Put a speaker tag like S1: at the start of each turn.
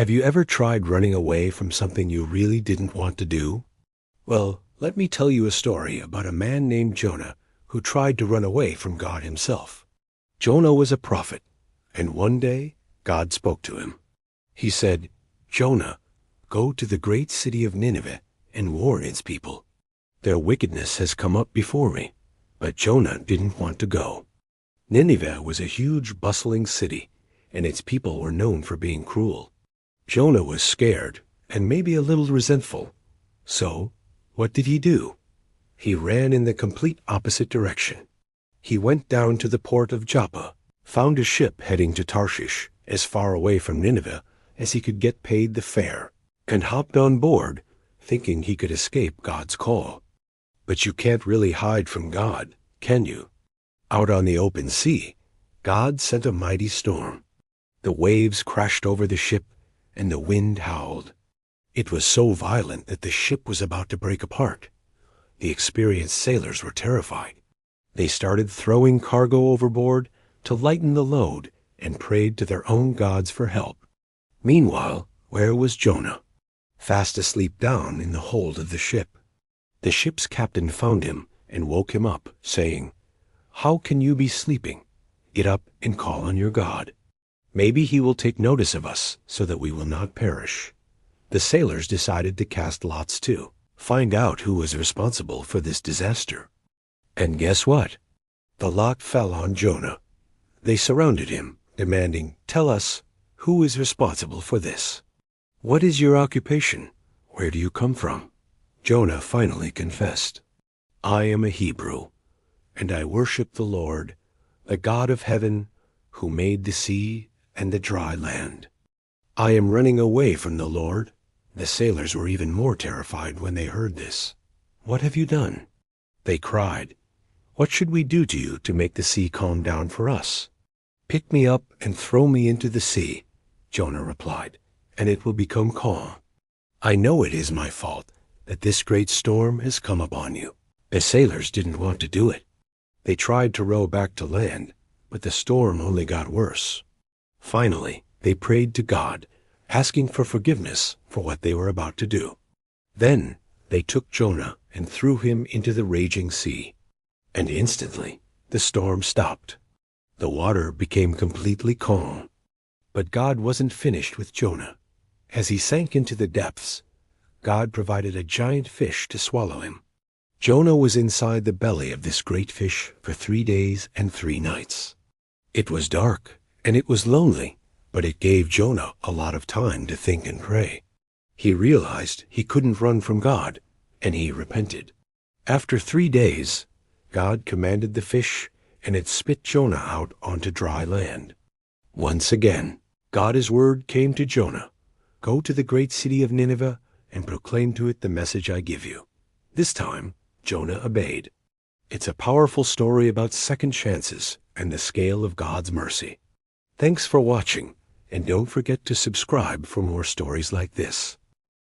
S1: Have you ever tried running away from something you really didn't want to do? Well, let me tell you a story about a man named Jonah who tried to run away from God himself. Jonah was a prophet, and one day God spoke to him. He said, "Jonah, go to the great city of Nineveh and warn its people. Their wickedness has come up before me." But Jonah didn't want to go. Nineveh was a huge, bustling city, and its people were known for being cruel. Jonah was scared and maybe a little resentful. So, what did he do? He ran in the complete opposite direction. He went down to the port of Joppa, found a ship heading to Tarshish, as far away from Nineveh as he could get paid the fare, and hopped on board, thinking he could escape God's call. But you can't really hide from God, can you? Out on the open sea, God sent a mighty storm. The waves crashed over the ship, and the wind howled. It was so violent that the ship was about to break apart. The experienced sailors were terrified. They started throwing cargo overboard to lighten the load and prayed to their own gods for help. Meanwhile, where was Jonah? Fast asleep down in the hold of the ship. The ship's captain found him and woke him up, saying, "How can you be sleeping? Get up and call on your God. Maybe he will take notice of us so that we will not perish." The sailors decided to cast lots too, find out who was responsible for this disaster. And guess what? The lot fell on Jonah. They surrounded him, demanding, "Tell us, who is responsible for this? What is your occupation? Where do you come from?" Jonah finally confessed, "I am a Hebrew, and I worship the Lord, the God of heaven, who made the sea and the dry land. I am running away from the Lord." The sailors were even more terrified when they heard this. "What have you done?" They cried, "What should we do to you to make the sea calm down for us?" "Pick me up and throw me into the sea," Jonah replied, "and it will become calm. I know it is my fault that this great storm has come upon you." The sailors didn't want to do it. They tried to row back to land, but the storm only got worse. Finally, they prayed to God, asking for forgiveness for what they were about to do. Then they took Jonah and threw him into the raging sea. And instantly, the storm stopped. The water became completely calm. But God wasn't finished with Jonah. As he sank into the depths, God provided a giant fish to swallow him. Jonah was inside the belly of this great fish for 3 days and 3 nights. It was dark, and it was lonely, but it gave Jonah a lot of time to think and pray. He realized he couldn't run from God, and he repented. After 3 days, God commanded the fish, and it spit Jonah out onto dry land. Once again, God's word came to Jonah, "Go to the great city of Nineveh and proclaim to it the message I give you." This time, Jonah obeyed. It's a powerful story about second chances and the scale of God's mercy. Thanks for watching, and don't forget to subscribe for more stories like this.